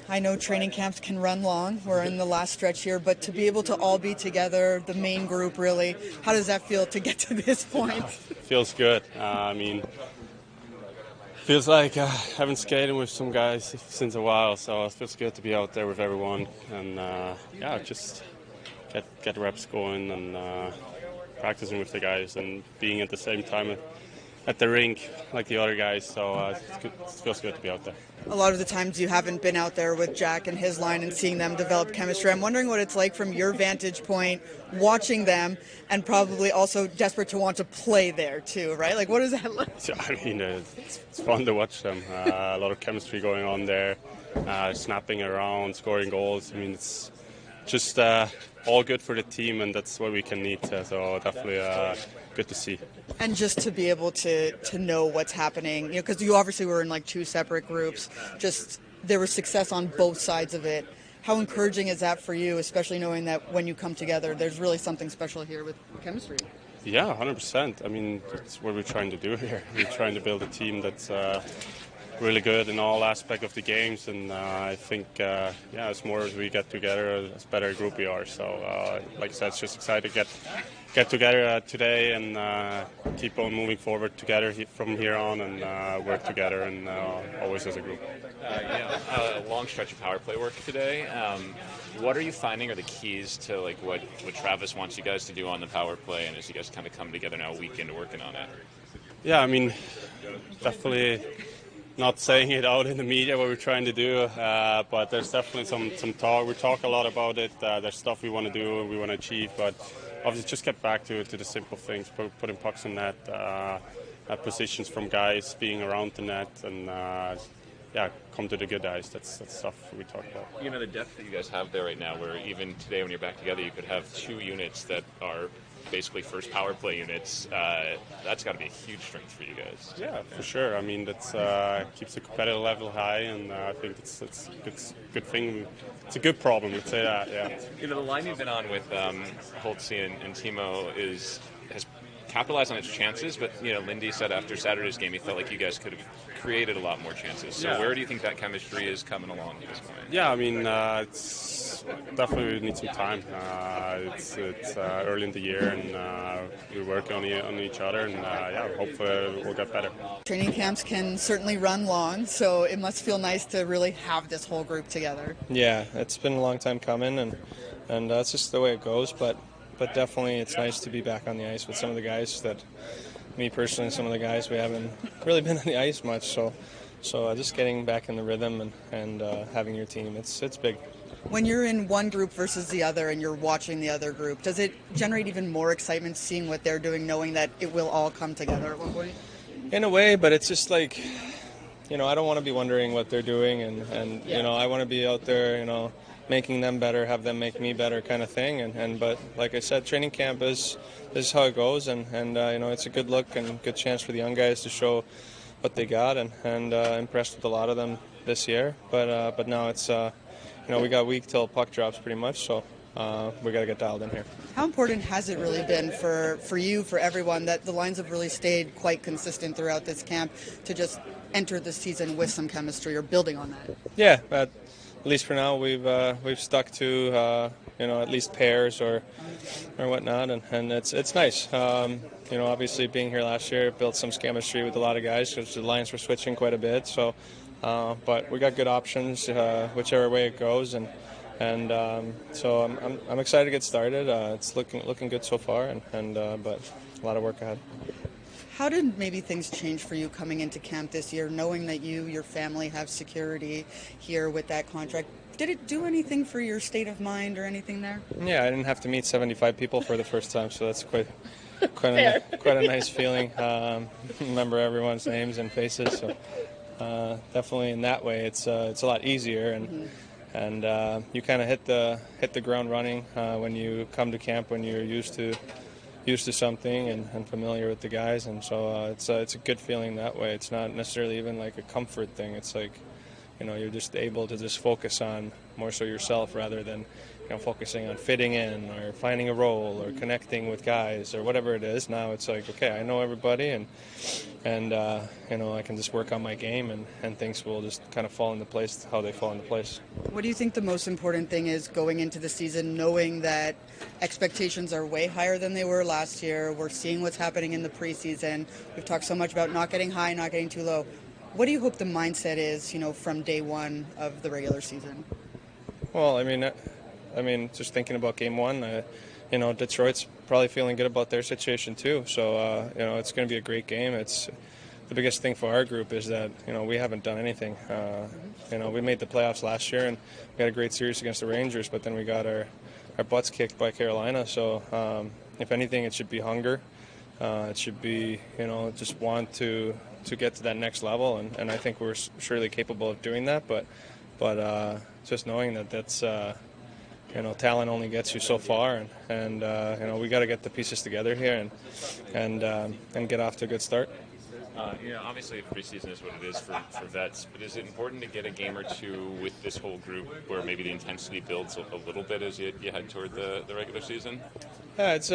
I know training camps can run long. We're in the last stretch here, but to be able to all be together, the main group really, how does that feel to get to this point? Feels good. Feels like I haven't skated with some guys since a while, so it feels good to be out there with everyone and just get reps going and practicing with the guys and being at the same time at the rink like the other guys. So it feels good to be out there. A lot of the times you haven't been out there with Jack and his line and seeing them develop chemistry. I'm wondering what it's like from your vantage point, watching them, and probably also desperate to want to play there too, right? Like, what does that look like? I mean, it's fun to watch them. A lot of chemistry going on there, snapping around, scoring goals. I mean, it's just all good for the team, and that's what we can need. So definitely good to see. And just to be able to know what's happening, because you obviously were in like two separate groups, just there was success on both sides of it. How encouraging is that for you, especially knowing that when you come together, there's really something special here with chemistry? Yeah, 100%. I mean, that's what we're trying to do here. We're trying to build a team that's really good in all aspects of the games, and I think, as more as we get together, as better a group we are. So, like I said, it's just excited to get together today and keep on moving forward together from here on and work together and always as a group. A long stretch of power play work today. What are you finding are the keys to like what Travis wants you guys to do on the power play, and as you guys kind of come together now a week into working on it? Yeah, I mean, definitely not saying it out in the media what we're trying to do, but there's definitely some talk. We talk a lot about it. There's stuff we want to do and we want to achieve, but obviously just get back to the simple things, putting pucks in net, positions from guys, being around the net, and come to the good ice. That's stuff we talk about. You know, the depth that you guys have there right now, where even today when you're back together, you could have two units that are basically first power play units. That's got to be a huge strength for you guys. Yeah, for sure. I mean, that keeps the competitive level high, and I think it's a good thing. It's a good problem, let's say that, yeah. You know, the line you've been on with Holtzy and Timo has capitalized on its chances, but, you know, Lindy said after Saturday's game he felt like you guys could have created a lot more chances. So where do you think that chemistry is coming along at this point? Yeah, I mean, it's definitely need some time. It's early in the year, and we work on each other, and hopefully we'll get better. Training camps can certainly run long, so it must feel nice to really have this whole group together. Yeah, it's been a long time coming, and that's just the way it goes, but definitely it's nice to be back on the ice with some of the guys that, me personally, some of the guys, we haven't really been on the ice much, so just getting back in the rhythm and having your team, it's big. When you're in one group versus the other and you're watching the other group, does it generate even more excitement seeing what they're doing, knowing that it will all come together at one point? In a way, but it's just like, you know, I don't want to be wondering what they're doing, and you know, I want to be out there, you know, making them better, have them make me better kind of thing. But like I said, training camp is how it goes, and you know, it's a good look and good chance for the young guys to show what they got, and impressed with a lot of them this year. But now it's you know, we got a week till puck drops pretty much, so we got to get dialed in here. How important has it really been for you, for everyone, that the lines have really stayed quite consistent throughout this camp to just enter the season with some chemistry or building on that? Yeah, at least for now we've stuck to you know, at least pairs or whatnot, and it's nice. You know, obviously being here last year built some chemistry with a lot of guys because the lines were switching quite a bit. So, but we got good options whichever way it goes, and so I'm excited to get started. It's looking good so far, and but a lot of work ahead. How did maybe things change for you coming into camp this year, knowing that your family have security here with that contract? Did it do anything for your state of mind or anything there? Yeah, I didn't have to meet 75 people for the first time, so that's quite a nice feeling. Remember everyone's names and faces, so definitely in that way it's a lot easier, and you kind of hit the ground running when you come to camp, when you're used to something and familiar with the guys, and so it's a good feeling that way. It's not necessarily even like a comfort thing. It's like you're just able to just focus on more so yourself rather than focusing on fitting in or finding a role or connecting with guys or whatever it is. Now it's like, okay, I know everybody, and I can just work on my game, and things will just kind of fall into place how they fall into place. What do you think the most important thing is going into the season, knowing that expectations are way higher than they were last year? We're seeing what's happening in the preseason. We've talked so much about not getting high, not getting too low. What do you hope the mindset is, from day one of the regular season? Well, I mean, just thinking about game one, Detroit's probably feeling good about their situation too. So, it's going to be a great game. It's the biggest thing for our group is that, we haven't done anything. We made the playoffs last year, and we had a great series against the Rangers, but then we got our butts kicked by Carolina. So, if anything, it should be hunger. It should be, just want to get to that next level, and I think we're surely capable of doing that. But just knowing that's talent only gets you so far, and we got to get the pieces together here and get off to a good start. Obviously preseason is what it is for vets, but is it important to get a game or two with this whole group where maybe the intensity builds a little bit as you head toward the regular season? Yeah, it's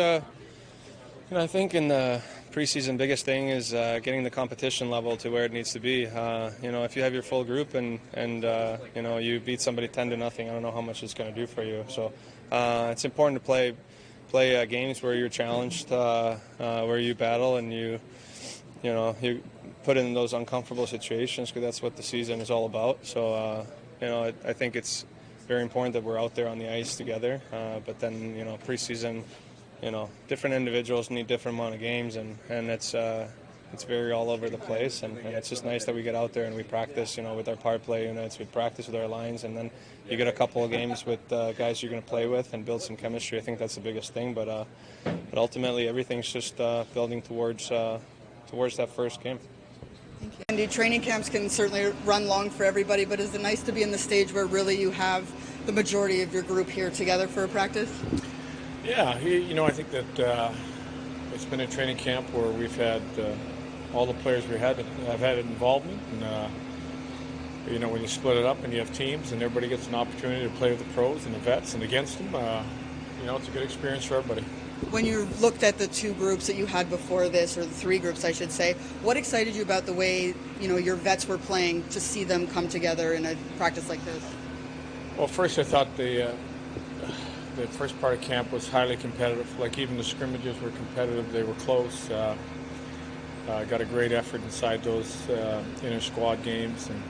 I think in the preseason, biggest thing is getting the competition level to where it needs to be. If you have your full group and you beat somebody 10-0, I don't know how much it's going to do for you. So it's important to play games where you're challenged, where you battle, and you put in those uncomfortable situations, because that's what the season is all about. So I think it's very important that we're out there on the ice together. But then preseason. Different individuals need different amount of games, and it's very all over the place, and it's just nice that we get out there and we practice, with our power play units, we practice with our lines, and then you get a couple of games with guys you're going to play with and build some chemistry. I think that's the biggest thing, but ultimately everything's just building towards that first game. Thank you. Andy, training camps can certainly run long for everybody, but is it nice to be in the stage where really you have the majority of your group here together for a practice? Yeah, I think that it's been a training camp where we've had all the players we have had involvement, and when you split it up and you have teams and everybody gets an opportunity to play with the pros and the vets and against them, it's a good experience for everybody. When you looked at the two groups that you had before this, or the three groups, I should say, what excited you about the way your vets were playing to see them come together in a practice like this? Well, first I thought the first part of camp was highly competitive. Like, even the scrimmages were competitive. They were close. Got a great effort inside those inter-squad games. And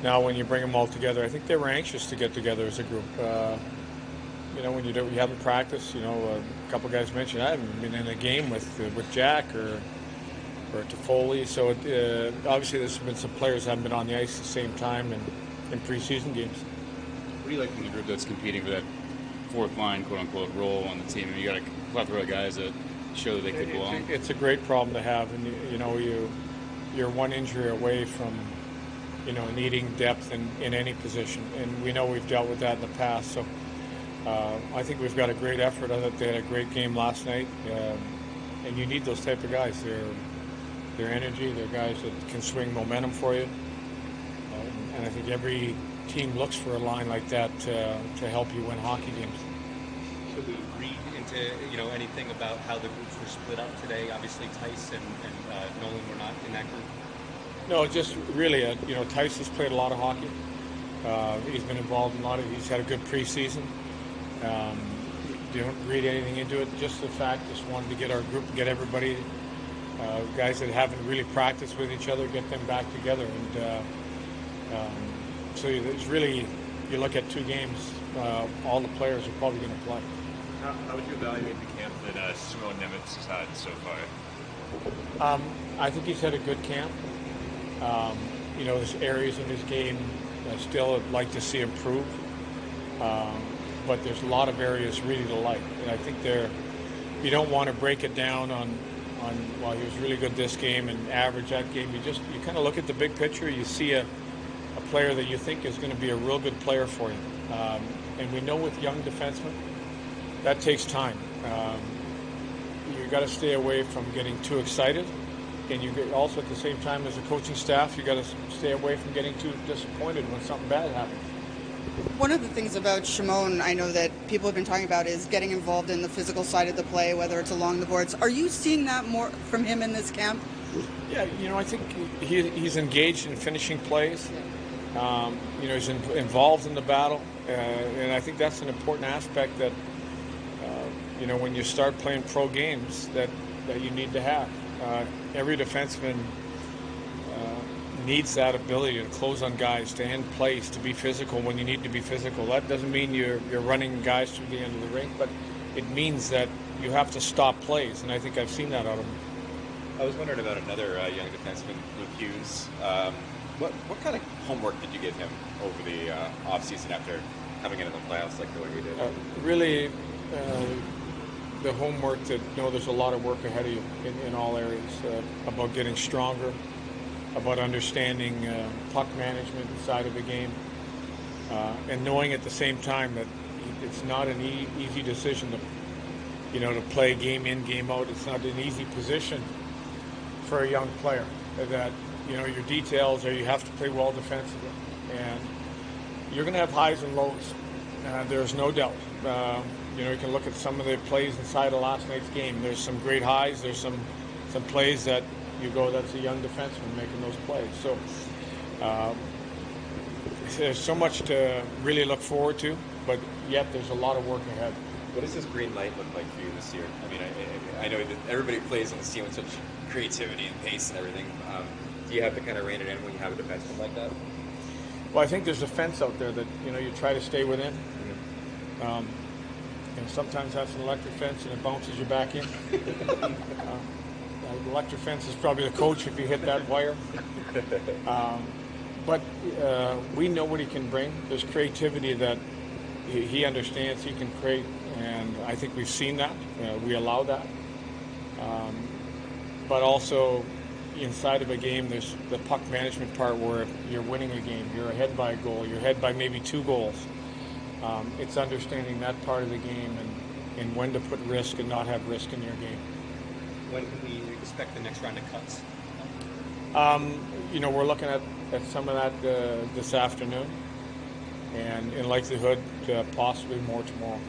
now when you bring them all together, I think they were anxious to get together as a group. When you haven't practiced, a couple guys mentioned, I haven't been in a game with Jack or Toffoli. So obviously there's been some players that haven't been on the ice at the same time in preseason games. What do you like from the group that's competing for that fourth line, quote-unquote, role on the team? And you got a plethora of guys that show that they could belong. It's a great problem to have, and you're one injury away from needing depth in any position, and we know we've dealt with that in the past. So I think we've got a great effort. I thought they had a great game last night, and you need those type of guys. Their energy, they're guys that can swing momentum for you, and I think every team looks for a line like that to help you win hockey games. Should we read into anything about how the groups were split up today? Obviously, Tice and Nolan were not in that group. No, just really, Tice has played a lot of hockey. He's been involved in a lot of. He's had a good preseason. Don't read anything into it. Just the fact, just wanted to get our group, get everybody, guys that haven't really practiced with each other, get them back together, and. So it's really, you look at two games, all the players are probably going to play. How would you evaluate the camp that Simone Nemec has had so far? I think he's had a good camp. There's areas in his game I still would like to see improve, but there's a lot of areas really to like. And I think you don't want to break it down on well, he was really good this game and average that game. You kind of look at the big picture. You see a player that you think is going to be a real good player for you. And we know with young defensemen, that takes time. You got to stay away from getting too excited and you get also at the same time as a coaching staff, you got to stay away from getting too disappointed when something bad happens. One of the things about Shimon, I know that people have been talking about, is getting involved in the physical side of the play, whether it's along the boards. Are you seeing that more from him in this camp? Yeah, I think he's engaged in finishing plays. He's involved in the battle, and I think that's an important aspect that, when you start playing pro games that you need to have. Every defenseman needs that ability to close on guys, to end plays, to be physical when you need to be physical. That doesn't mean you're running guys through the end of the rink, but it means that you have to stop plays, and I think I've seen that out of him. I was wondering about another young defenseman, Luke Hughes. What kind of homework did you give him over the offseason after coming into the playoffs like the way we did? Really, the homework that there's a lot of work ahead of you in all areas, about getting stronger, about understanding puck management inside of the game, and knowing at the same time that it's not an easy decision to play game in, game out. It's not an easy position for a young player. That your details are you have to play well defensively, and you're going to have highs and lows. There's no doubt. You can look at some of the plays inside of last night's game. There's some great highs. There's some plays that you go, that's a young defenseman making those plays. So there's so much to really look forward to, but yet there's a lot of work ahead. What does this green light look like for you this year? I mean, I know that everybody plays on the team with such creativity and pace and everything. Do you have to kind of rein it in when you have a defenseman like that? Well, I think there's a fence out there that you try to stay within. Mm-hmm. And sometimes that's an electric fence and it bounces you back in. The electric fence is probably the coach if you hit that wire. But we know what he can bring. There's creativity that he understands he can create, and I think we've seen that. We allow that. But also, inside of a game, there's the puck management part where you're winning a game, you're ahead by a goal, you're ahead by maybe 2 goals. It's understanding that part of the game and when to put risk and not have risk in your game. When can we expect the next round of cuts? We're looking at some of that this afternoon, and in likelihood, possibly more tomorrow.